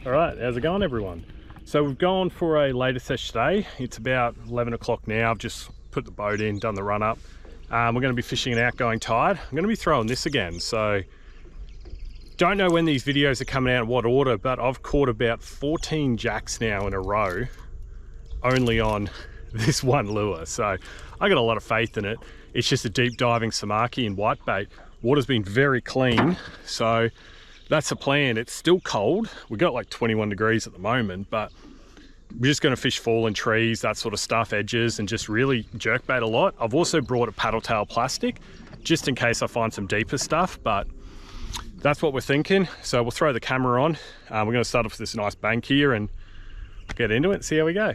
All right, how's it going, everyone? So we've gone for a later session today. It's about 11 o'clock now. I've just put the boat in, done the run up. We're going to be fishing an outgoing tide. I'm going to be throwing this again. So don't know when these videos are coming out in what order, but I've caught about 14 jacks now in a row only on this one lure. So I got a lot of faith in it. It's just a deep diving samaki and whitebait. Water's been very clean, so that's the plan. It's still cold. We've got like 21 degrees at the moment, but we're just going to fish fallen trees, that sort of stuff, edges, and just really jerkbait a lot. I've also brought a paddle tail plastic just in case I find some deeper stuff, but that's what we're thinking. So we'll throw the camera on. We're going to start off with this nice bank here and get into it and see how we go.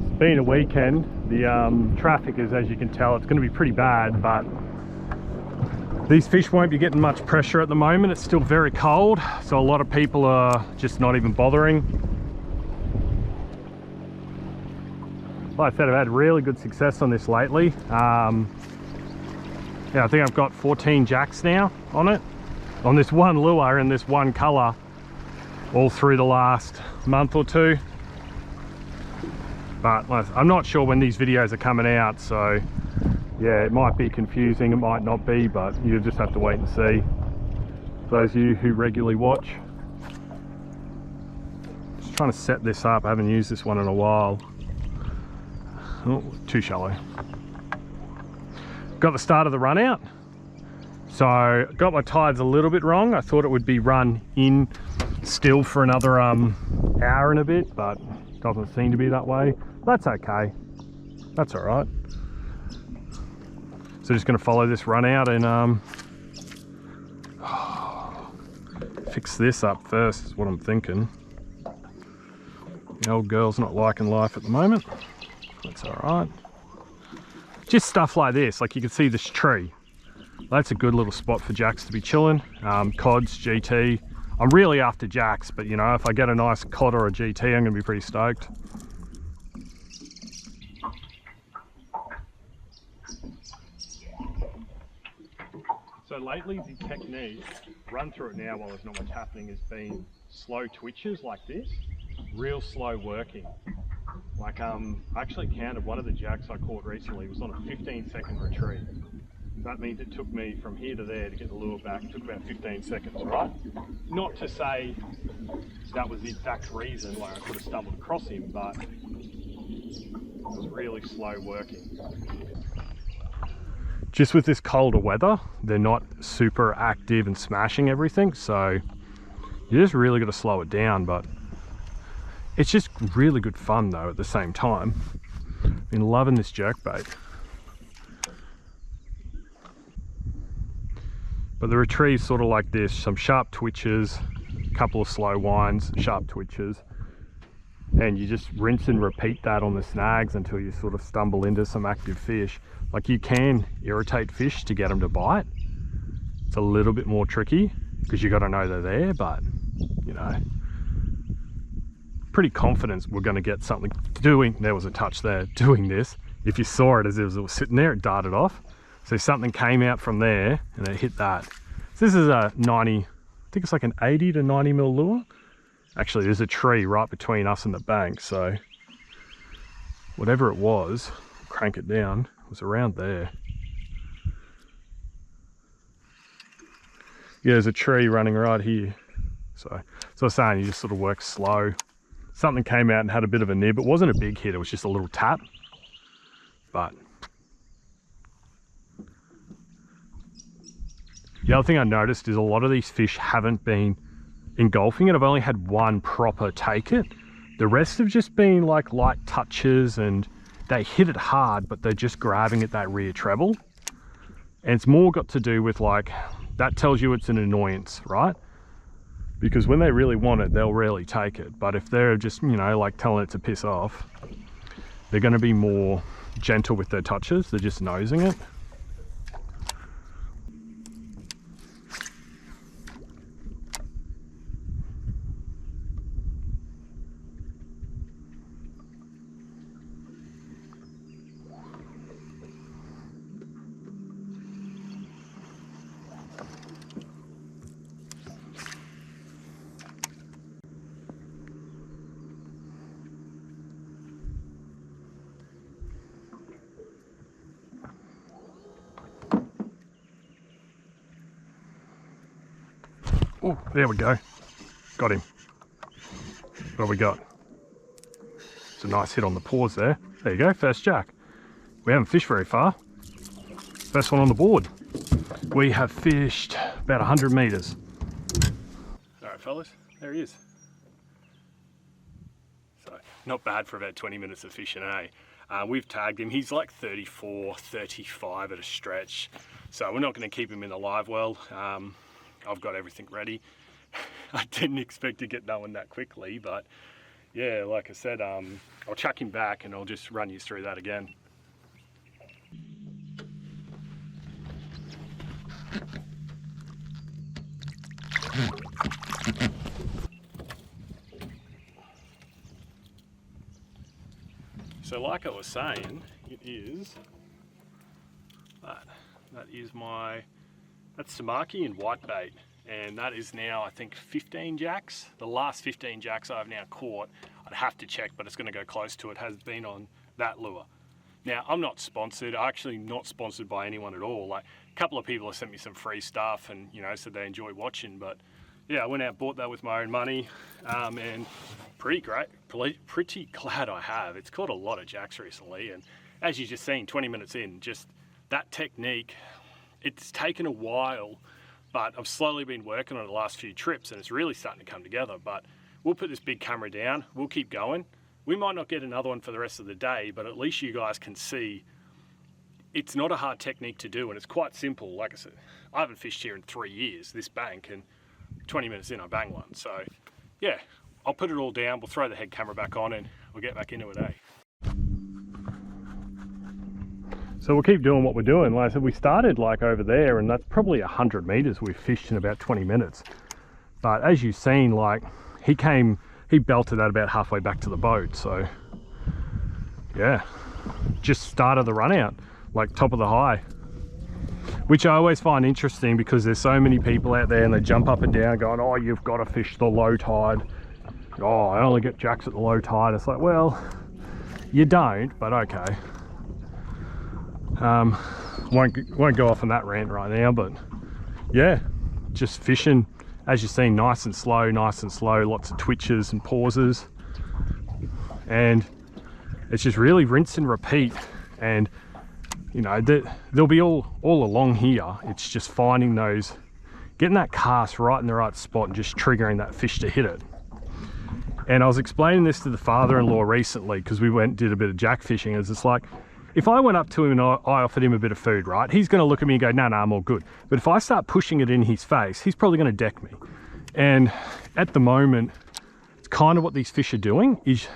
It's been a weekend. The traffic is, as you can tell, it's going to be pretty bad, but these fish won't be getting much pressure at the moment. It's still very cold, so a lot of people are just not even bothering. Like I said, I've had really good success on this lately. Yeah, I think I've got 14 jacks now on it, on this one lure in this one color, all through the last month or two. But I'm not sure when these videos are coming out, so yeah, it might be confusing, it might not be, but you just have to wait and see. For those of you who regularly watch. Just trying to set this up. I haven't used this one in a while. Oh, too shallow. Got the start of the run out. So got my tides a little bit wrong. I thought it would be run in still for another hour and a bit, but doesn't seem to be that way. That's okay. That's all right. So just going to follow this run out and fix this up first is what I'm thinking. The old girl's not liking life at the moment. That's all right. Just stuff like this, like you can see this tree. That's a good little spot for jacks to be chilling. Cods, GT. I'm really after jacks, but you know, if I get a nice cod or a GT, I'm going to be pretty stoked. So lately the technique, run through it now while there's not much happening, has been slow twitches like this, real slow working. Like I actually counted one of the jacks I caught recently was on a 15-second retrieve. That means it took me from here to there to get the lure back. It took about 15 seconds, right? Not to say that was the exact reason why I could have stumbled across him, but it was really slow working. Just with this colder weather, they're not super active and smashing everything, so you just really got to slow it down, but it's just really good fun though at the same time. I've been loving this jerkbait. But the retrieve's sort of like this, some sharp twitches, a couple of slow winds, sharp twitches, and you just rinse and repeat that on the snags until you sort of stumble into some active fish. Like you can irritate fish to get them to bite. It's a little bit more tricky because you got to know they're there, but you know, pretty confident we're going to get something doing. There was a touch there doing this. If you saw it as it was sitting there, it darted off. So something came out from there and it hit that. So this is a 90, I think it's like an 80 to 90 mil lure. Actually, there's a tree right between us and the bank, so whatever it was, crank it down, it was around there. Yeah, there's a tree running right here. So I was saying, you just sort of work slow. Something came out and had a bit of a nib. It wasn't a big hit, it was just a little tap. But the other thing I noticed is a lot of these fish haven't been engulfing it. I've only had one proper take it. The rest have just been like light touches and they hit it hard, but they're just grabbing at that rear treble. And it's more got to do with like, that tells you it's an annoyance, right? Because when they really want it, they'll rarely take it. But if they're just, you know, like telling it to piss off, they're going to be more gentle with their touches. They're just nosing it. Oh, there we go. Got him. What have we got? It's a nice hit on the paws there. There you go, first jack. We haven't fished very far. First one on the board. We have fished about 100 meters. All right, fellas, there he is. So, not bad for about 20 minutes of fishing, eh? We've tagged him. He's like 34, 35 at a stretch. So we're not going to keep him in the live well. I've got everything ready. I didn't expect to get that one that quickly, but yeah, like I said, I'll chuck him back and I'll just run you through that again. So like I was saying, it is that is that's Samaki and whitebait, and that is now I think 15 jacks. The last 15 jacks I've now caught, I'd have to check, but it's going to go close to it, has been on that lure. Now I'm not sponsored, actually not sponsored by anyone at all. Like a couple of people have sent me some free stuff and said they enjoy watching, but yeah, I went out, bought that with my own money, and pretty glad I have. It's caught a lot of jacks recently, and as you've just seen, 20 minutes in, just that technique, it's taken a while, but I've slowly been working on it the last few trips, and it's really starting to come together. But we'll put this big camera down, we'll keep going. We might not get another one for the rest of the day, but at least you guys can see it's not a hard technique to do, and it's quite simple. Like I said, I haven't fished here in 3 years, this bank, and 20 minutes in I bang one. So yeah, I'll put it all down, we'll throw the head camera back on and we'll get back into it, eh? So we'll keep doing what we're doing. Like I said, we started like over there, and that's probably 100 meters we've fished in about 20 minutes. But as you've seen, like he belted that about halfway back to the boat. So yeah, just started the run out, like top of the high. Which I always find interesting because there's so many people out there and they jump up and down going, oh, you've got to fish the low tide. Oh, I only get jacks at the low tide. It's like, well, you don't, but okay. Won't go off on that rant right now, but yeah, just fishing, as you've seen, nice and slow, lots of twitches and pauses. And it's just really rinse and repeat. And they'll be all along here. It's just finding those, getting that cast right in the right spot and just triggering that fish to hit it. And I was explaining this to the father-in-law recently because we went and did a bit of jack fishing. It's just like, if I went up to him and I offered him a bit of food, right, he's going to look at me and go, no, I'm all good. But if I start pushing it in his face, he's probably going to deck me. And at the moment, it's kind of what these fish are doing is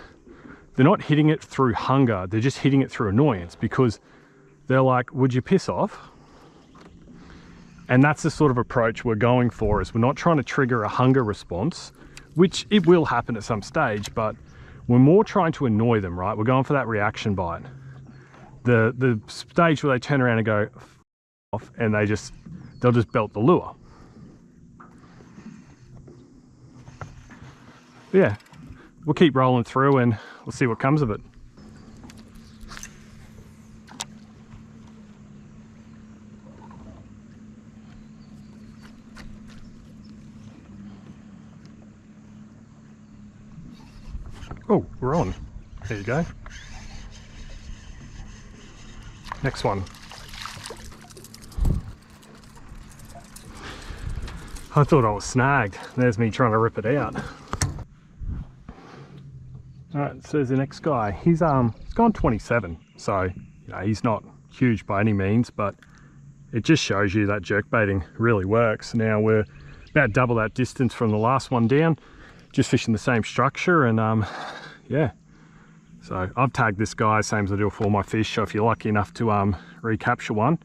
they're not hitting it through hunger. They're just hitting it through annoyance because they're like, would you piss off? And that's the sort of approach we're going for, is we're not trying to trigger a hunger response, which it will happen at some stage, but we're more trying to annoy them, right? We're going for that reaction bite. The stage where they turn around and go off and they'll just belt the lure. But yeah, we'll keep rolling through and we'll see what comes of it. Oh, we're on. There you go. Next one. I thought I was snagged. There's me trying to rip it out. Alright, so there's the next guy. He's gone 27, so he's not huge by any means, but it just shows you that jerkbaiting really works. Now we're about double that distance from the last one down, just fishing the same structure, and yeah. So I've tagged this guy, same as I do for all my fish. So if you're lucky enough to recapture one,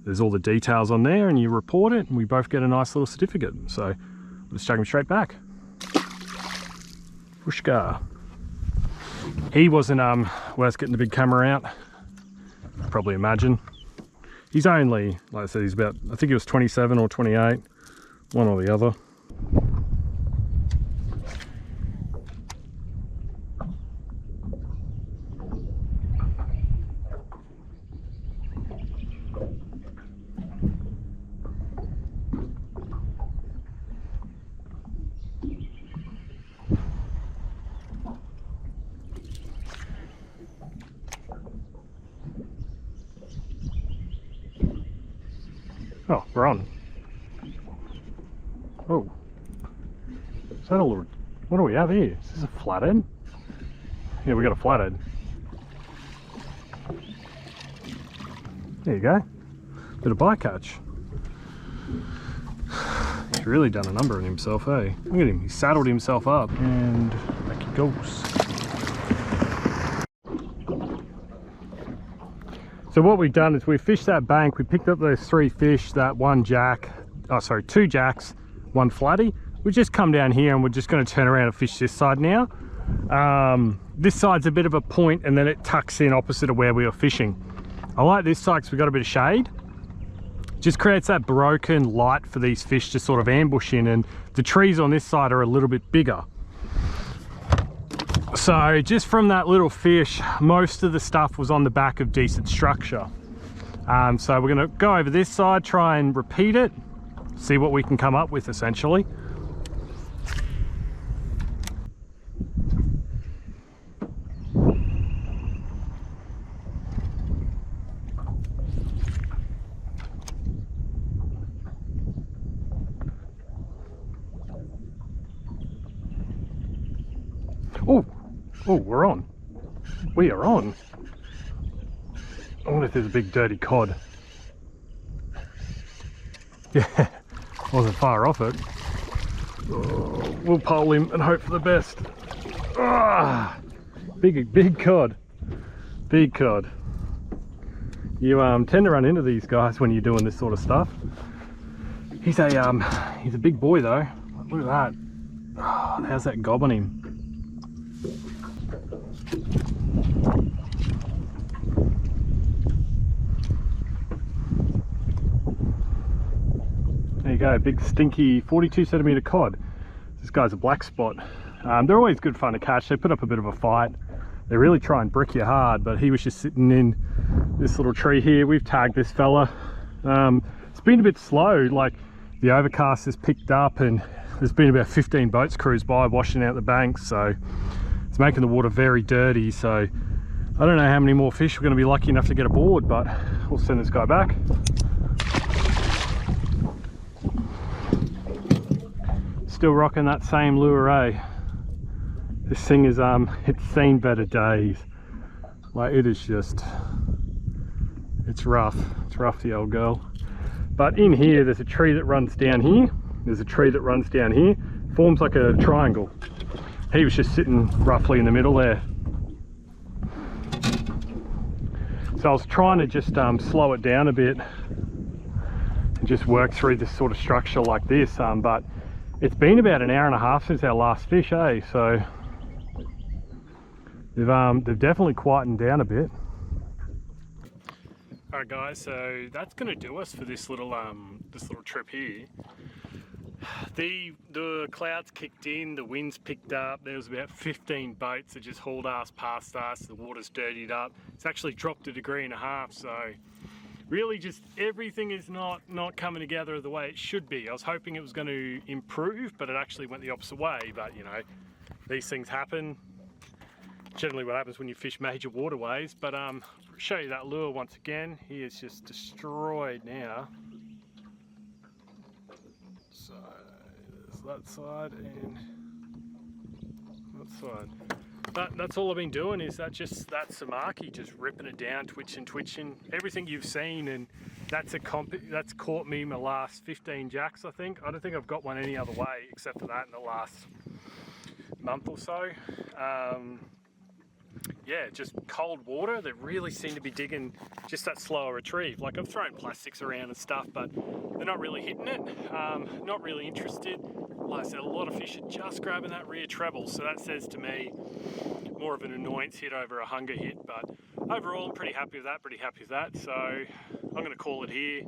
there's all the details on there and you report it and we both get a nice little certificate. So we'll just chuck him straight back. Pushka. He wasn't worth getting the big camera out. Probably imagine. He's only, like I said, he's about, I think he was 27 or 28, one or the other. we're on. Oh, is that a little, what do we have here? Is this a flathead? Yeah, we got a flathead. There you go. Bit of bycatch. He's really done a number on himself, eh? Look at him, he saddled himself up and back he goes. So what we've done is we fished that bank, we picked up those 3 fish, that 1 jack, oh sorry, 2 jacks, 1 flatty. We just come down here and we're just going to turn around and fish this side now. This side's a bit of a point and then it tucks in opposite of where we were fishing. I like this side because we've got a bit of shade. Just creates that broken light for these fish to sort of ambush in, and the trees on this side are a little bit bigger. So just from that little fish, most of the stuff was on the back of decent structure. So we're going to go over this side, try and repeat it, see what we can come up with essentially. Oh, we're on. We are on. I wonder if there's a big dirty cod. Yeah, wasn't far off it. Oh, we'll pole him and hope for the best. Ah, big cod. Big cod. You tend to run into these guys when you're doing this sort of stuff. He's a big boy though. Look at that. Oh, how's that gob on him? There you go, big stinky 42 centimeter cod. This guy's a black spot. They're always good fun to catch. They put up a bit of a fight. They really try and brick you hard, but he was just sitting in this little tree here. We've tagged this fella. It's been a bit slow, like the overcast has picked up and there's been about 15 boats cruise by washing out the banks, so it's making the water very dirty. So I don't know how many more fish we're going to be lucky enough to get aboard, but we'll send this guy back. Still rocking that same lure, eh? This thing is it's seen better days. Like, it is just, it's rough, the old girl. But in here there's a tree that runs down here, there's a tree that runs down here, forms like a triangle. He was just sitting roughly in the middle there. So I was trying to just slow it down a bit and just work through this sort of structure like this, but it's been about an hour and a half since our last fish, eh? So they've definitely quietened down a bit. All right, guys. So that's going to do us for this little trip here. The clouds kicked in, the winds picked up. There was about 15 boats that just hauled ass past us. The water's dirtied up. It's actually dropped 1.5 degrees. So really just everything is not coming together the way it should be. I was hoping it was going to improve, but it actually went the opposite way. But you know, these things happen. Generally what happens when you fish major waterways. But show you that lure once again. He is just destroyed now. So there's that side and that side. But that's all I've been doing, is that samaki, just ripping it down, twitching, everything you've seen, and that's caught me my last 15 jacks, I think. I don't think I've got one any other way except for that in the last month or so. Yeah, just cold water that really seem to be digging just that slower retrieve. Like, I've thrown plastics around and stuff, but they're not really hitting it. Not really interested. Like I said, a lot of fish are just grabbing that rear treble, so that says to me more of an annoyance hit over a hunger hit. But overall, I'm pretty happy with that, So I'm going to call it here.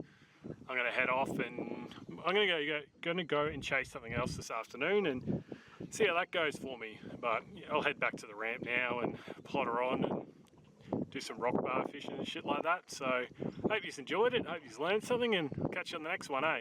I'm going to head off and I'm going to go and chase something else this afternoon and see how that goes for me. But yeah, I'll head back to the ramp now and plotter on and do some rock bar fishing and shit like that. So hope you've enjoyed it, hope you've learned something, and catch you on the next one, eh?